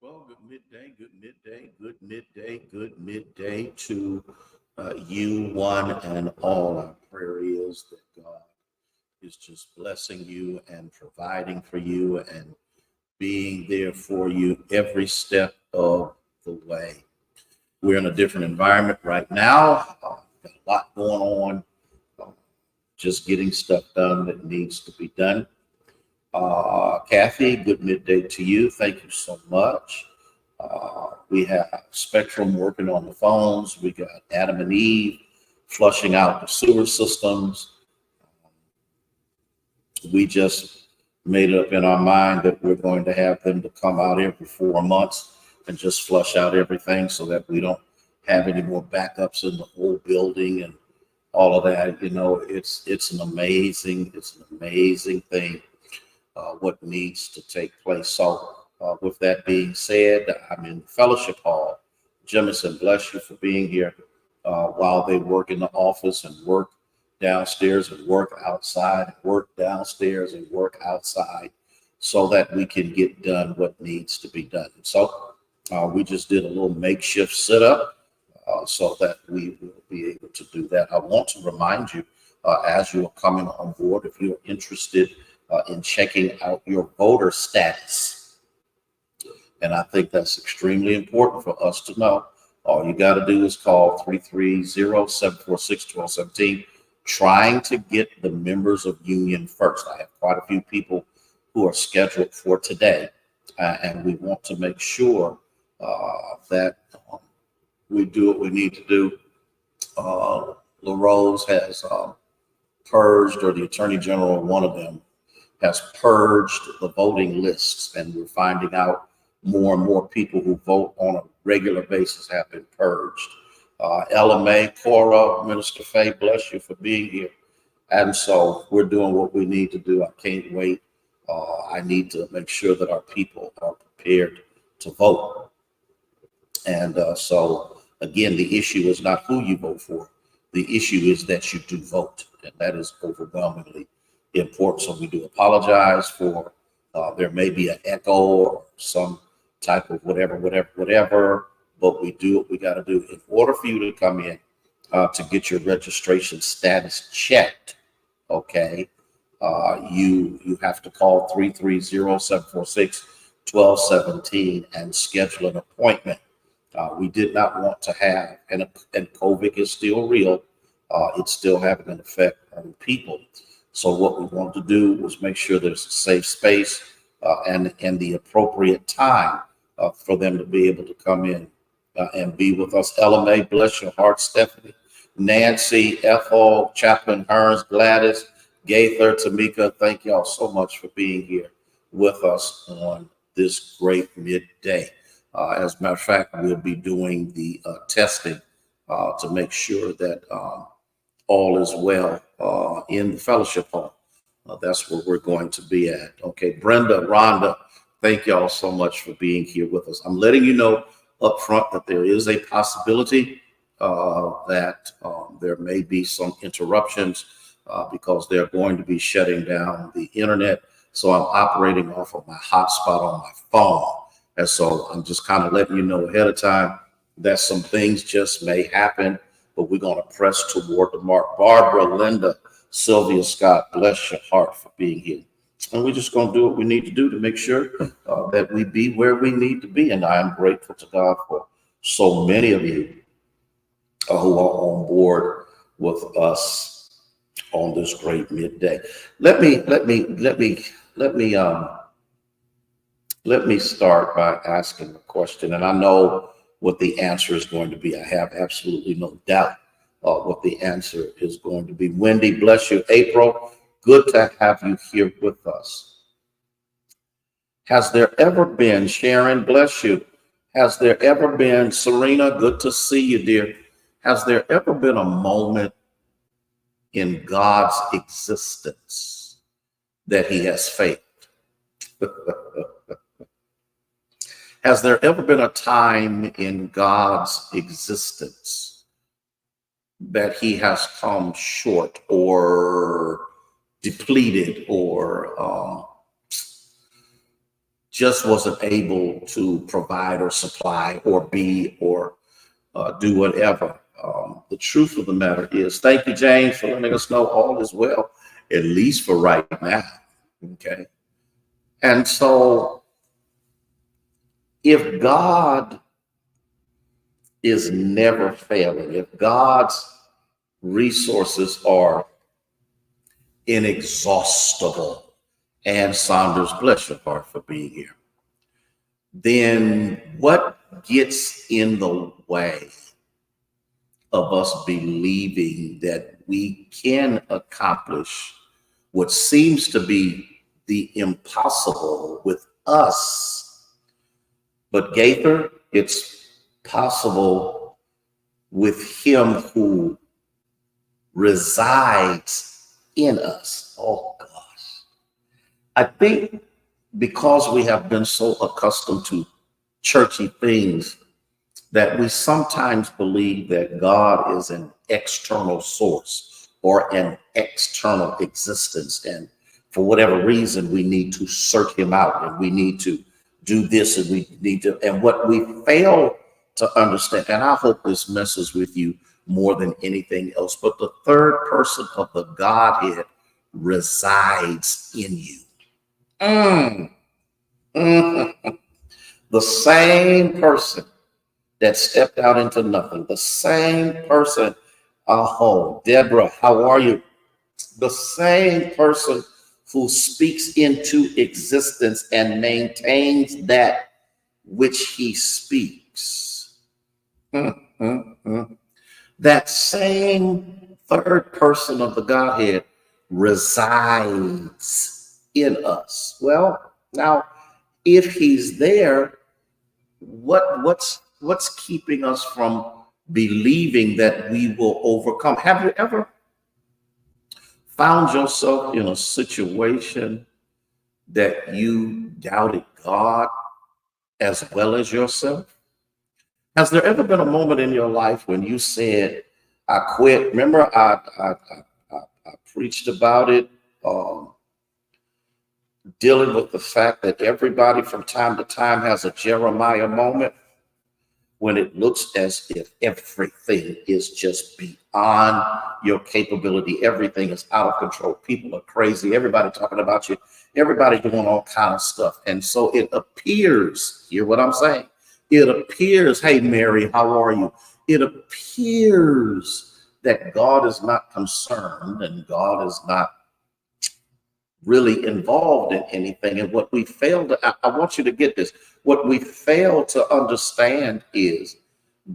Well, good midday to you, one and all. Our prayer is that God is just blessing you and providing for you and being there for you every step of the way. We're in a different environment right now. Got a lot going on, uh, just getting stuff done that needs to be done. Kathy, good midday to you. Thank you so much. We have Spectrum working on the phones. We got Adam and Eve flushing out the sewer systems. We just made it up in our mind that we're going to have them to come out every 4 months and just flush out everything so that we don't have any more backups in the whole building and all of that. It's an amazing thing what needs to take place. So, with that being said, I'm in the fellowship hall. Jemison, bless you for being here while they work in the office and work downstairs and work outside, work downstairs and work outside so that we can get done what needs to be done. So, we just did a little makeshift sit up so that we will be able to do that. I want to remind you as you are coming on board, if you're interested in checking out your voter status. And I think that's extremely important for us to know. All you got to do is call 330-746-1217, trying to get the members of Union first. I have quite a few people who are scheduled for today, and we want to make sure that we do what we need to do. LaRose has purged, or the Attorney General, one of them, has purged the voting lists, and we're finding out more and more people who vote on a regular basis have been purged. LMA, Cora, Minister Faye, bless you for being here. And so we're doing what we need to do. I can't wait. I need to make sure that our people are prepared to vote. And so, again, the issue is not who you vote for. The issue is that you do vote, and that is overwhelmingly important. So we do apologize for there may be an echo or some type of whatever, but we do what we got to do. In order for you to come in to get your registration status checked, okay, you have to call 330-746-1217 and schedule an appointment. We did not want to have, and COVID is still real. It's still having an effect on people. So what we want to do was make sure there's a safe space and the appropriate time for them to be able to come in and be with us. LMA, bless your heart, Stephanie, Nancy, Ethel, Chaplain Hearns, Gladys, Gaither, Tamika, thank y'all so much for being here with us on this great midday. As a matter of fact, we'll be doing the testing to make sure that all is well in the fellowship hall. That's where we're going to be at. Okay, Brenda, Rhonda, thank y'all so much for being here with us. I'm letting you know up front that there is a possibility that there may be some interruptions because they're going to be shutting down the internet. So I'm operating off of my hotspot on my phone. And so I'm just kind of letting you know ahead of time that some things just may happen, but we're going to press toward the mark. Barbara, Linda, Sylvia, Scott, bless your heart for being here. And we're just going to do what we need to do to make sure that we be where we need to be. And I am grateful to God for so many of you who are on board with us on this great midday. Let me start by asking a question, and I know what the answer is going to be. I have absolutely no doubt what the answer is going to be. Wendy, bless you. April, good to have you here with us. Has there ever been, Sharon, bless you. Has there ever been, Serena, good to see you, dear. Has there ever been a moment in God's existence that he has failed? Has there ever been a time in God's existence that he has come short or depleted or just wasn't able to provide or supply or be or do whatever. The truth of the matter is, thank you, James, for letting us know all is well, at least for right now. Okay. And so if God is never failing, if God's resources are inexhaustible, and Saunders, bless your heart for being here, then what gets in the way of us believing that we can accomplish what seems to be the impossible with us? But Gaither, it's possible with him who resides in us. Oh gosh. I think because we have been so accustomed to churchy things that we sometimes believe that God is an external source or an external existence. And for whatever reason, we need to search him out and we need to do this and we need to, and what we fail to understand, and I hope this messes with you more than anything else, but the third person of the Godhead resides in you. The same person that stepped out into nothing, the same person, oh, Deborah, how are you? The same person who speaks into existence and maintains that which he speaks. That same third person of the Godhead resides in us. Well, now, if he's there, what's keeping us from believing that we will overcome? Have you ever found yourself in a situation that you doubted God as well as yourself? Has there ever been a moment in your life when you said, I quit? Remember, I preached about it, dealing with the fact that everybody from time to time has a Jeremiah moment when it looks as if everything is just beyond your capability. Everything is out of control. People are crazy. Everybody talking about you. Everybody doing all kind of stuff. And so it appears, hear what I'm saying? It appears, hey, Mary, how are you? It appears that God is not concerned and God is not really involved in anything. And what we fail to, I want you to get this, what we fail to understand is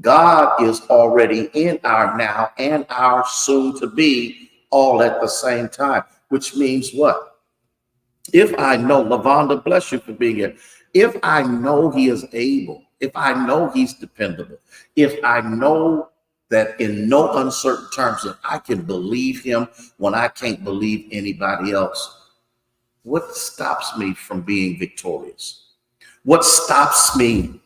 God is already in our now and our soon to be all at the same time, which means what? If I know, Lavonda, bless you for being here. If I know he is able, if I know he's dependable, if I know that in no uncertain terms that I can believe him when I can't believe anybody else, what stops me from being victorious? What stops me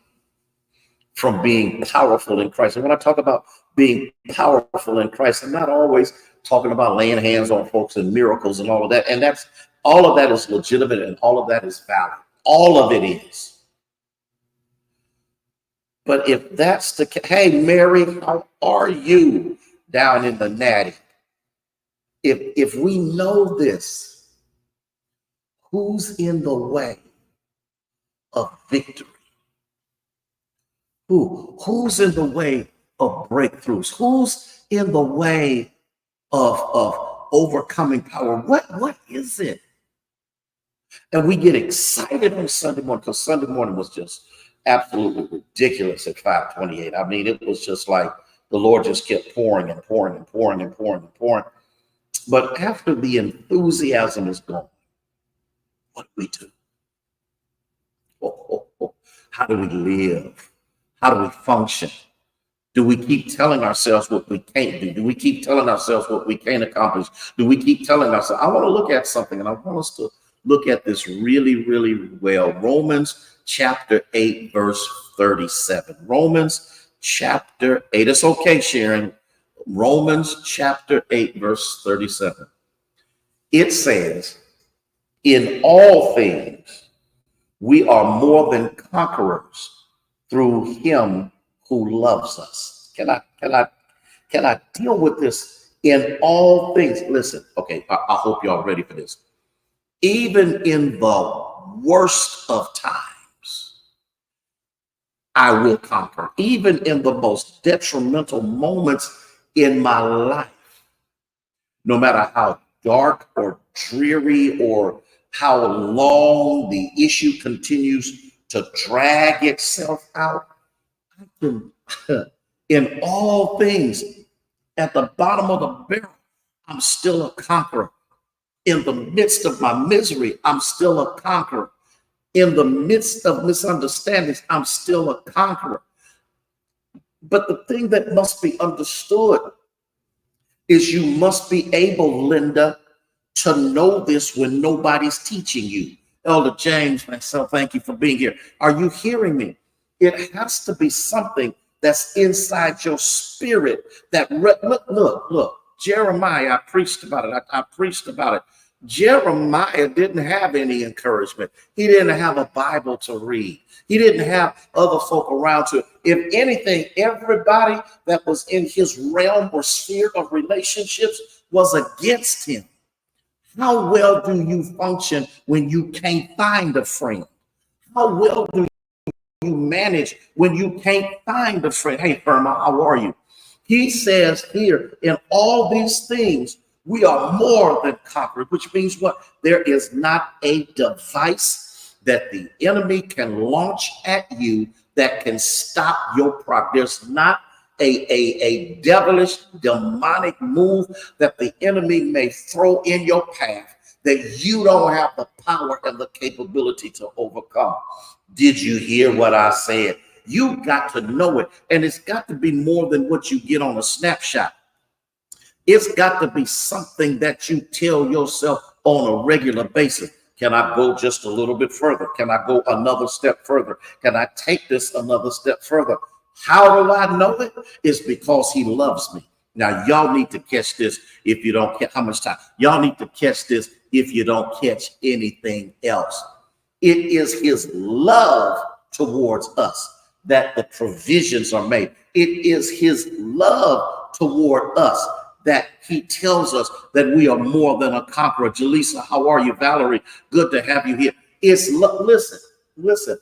from being powerful in Christ? And when I talk about being powerful in Christ, I'm not always talking about laying hands on folks and miracles and all of that. And that's all of that is legitimate and all of that is valid. All of it is. But if that's the case, hey, Mary, how are you down in the natty? If we know this, who's in the way of victory? Who's in the way of breakthroughs? Who's in the way of overcoming power? What is it? And we get excited on Sunday morning because Sunday morning was just absolutely ridiculous at 5:28. I mean, it was just like the Lord just kept pouring and pouring and pouring and pouring and pouring. But after the enthusiasm is gone, what do we do? How do we live? How do we function? Do we keep telling ourselves what we can't do? Do we keep telling ourselves what we can't accomplish? Do we keep telling ourselves? I want to look at something, and I want us to look at this really, really well. Romans chapter 8, verse 37. Romans chapter 8. It's okay, Sharon. Romans chapter 8, verse 37. It says, in all things, We are more than conquerors through him who loves us. Can I deal with this in all things? Listen, okay, I hope y'all ready for this. Even in the worst of times, I will conquer. Even in the most detrimental moments in my life, no matter how dark or dreary or how long the issue continues to drag itself out, I can, in all things, at the bottom of the barrel, I'm still a conqueror. In the midst of my misery, I'm still a conqueror. In the midst of misunderstandings, I'm still a conqueror. But the thing that must be understood is you must be able, Linda, to know this when nobody's teaching you. Elder James, myself, thank you for being here. Are you hearing me? It has to be something that's inside your spirit that look, Jeremiah, I preached about it. I preached about it. Jeremiah didn't have any encouragement. He didn't have a Bible to read. He didn't have other folk around to. If anything, everybody that was in his realm or sphere of relationships was against him. How well do you function when you can't find a friend? How well do you manage when you can't find a friend? Hey, Irma, how are you? He says here, in all these things, we are more than conquerors, which means what? There is not a device that the enemy can launch at you that can stop your progress. There's not a devilish, demonic move that the enemy may throw in your path that you don't have the power and the capability to overcome. Did you hear what I said? You got to know it. And it's got to be more than what you get on a snapshot. It's got to be something that you tell yourself on a regular basis. Can I go just a little bit further? Can I go another step further? Can I take this another step further? How do I know it? It's because he loves me. Now, y'all need to catch this if you don't catch how much time. Y'all need to catch this if you don't catch anything else. It is his love towards us that the provisions are made. It is his love toward us that he tells us that we are more than a conqueror. Jaleesa, how are you? Valerie, good to have you here. It's listen,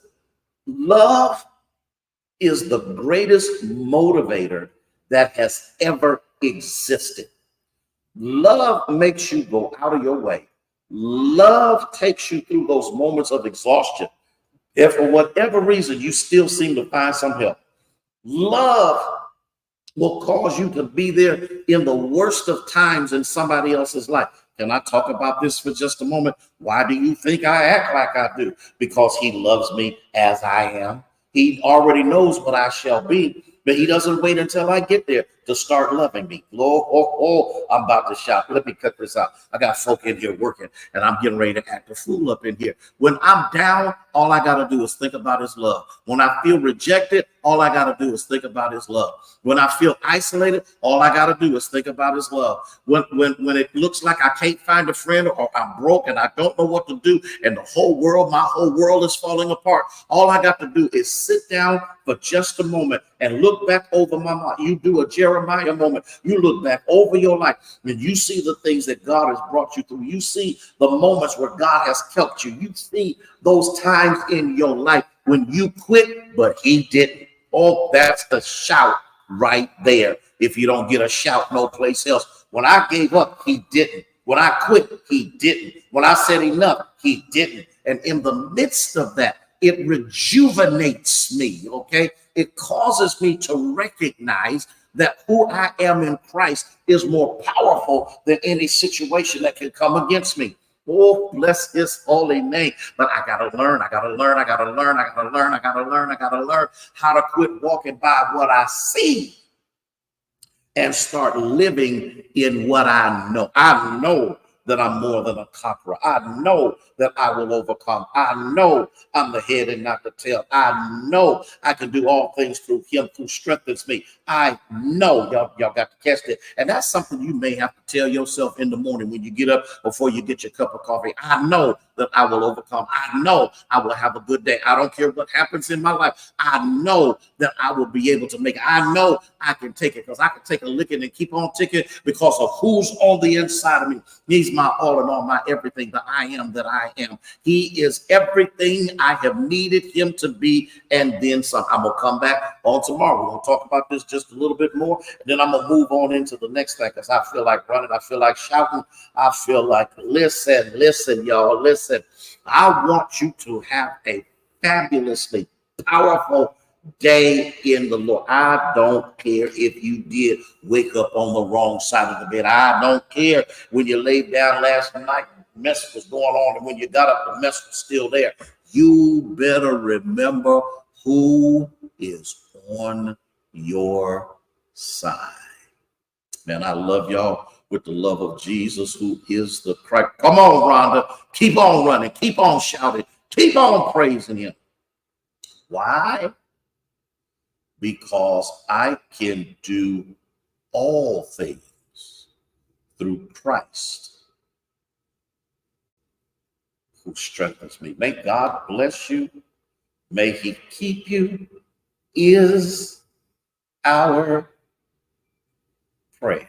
love is the greatest motivator that has ever existed. Love makes you go out of your way. Love takes you through those moments of exhaustion. If for whatever reason you still seem to find some help, love will cause you to be there in the worst of times in somebody else's life. Can I talk about this for just a moment? Why do you think I act like I do? Because he loves me as I am. He already knows what I shall be, but he doesn't wait until I get there to start loving me. I'm about to shout. Let me cut this out. I got folk in here working, and I'm getting ready to act a fool up in here. When I'm down, all I got to do is think about his love. When I feel rejected, all I got to do is think about his love. When I feel isolated, all I got to do is think about his love. When it looks like I can't find a friend or I'm broke and I don't know what to do and my whole world is falling apart, all I got to do is sit down for just a moment and look back over my life. You do a Jeremiah moment. You look back over your life and you see the things that God has brought you through. You see the moments where God has helped you. You see those times in your life when you quit, but he didn't. Oh, that's the shout right there. If you don't get a shout no place else. When I gave up, he didn't. When I quit, he didn't. When I said enough, he didn't. And in the midst of that, it rejuvenates me, okay? It causes me to recognize that who I am in Christ is more powerful than any situation that can come against me. Oh, bless his holy name. But I gotta learn how to quit walking by what I see and start living in what I know. I know that I'm more than a conqueror. I know that I will overcome. I know I'm the head and not the tail. I know I can do all things through him who strengthens me. I know. Y'all got to catch that. And that's something you may have to tell yourself in the morning when you get up before you get your cup of coffee. I know that I will overcome. I know I will have a good day. I don't care what happens in my life. I know that I will be able to make it. I know I can take it because I can take a licking and keep on ticking because of who's on the inside of me. He's my all in all, my everything, the I am that I am. He is everything I have needed him to be, and then some. I'm going to come back on tomorrow. We're going to talk about this just a little bit more, and then I'm going to move on into the next thing because I feel like running. I feel like shouting. I feel like, listen, y'all, listen. I want you to have a fabulously powerful day in the Lord. I don't care if you did wake up on the wrong side of the bed. I don't care when you laid down last night, mess was going on, and when you got up, the mess was still there. You better remember who is on your side. Man, I love y'all with the love of Jesus, who is the Christ. Come on, Rhonda. Keep on running. Keep on shouting. Keep on praising him. Why? Because I can do all things through Christ who strengthens me. May God bless you. May he keep you, is our prayer.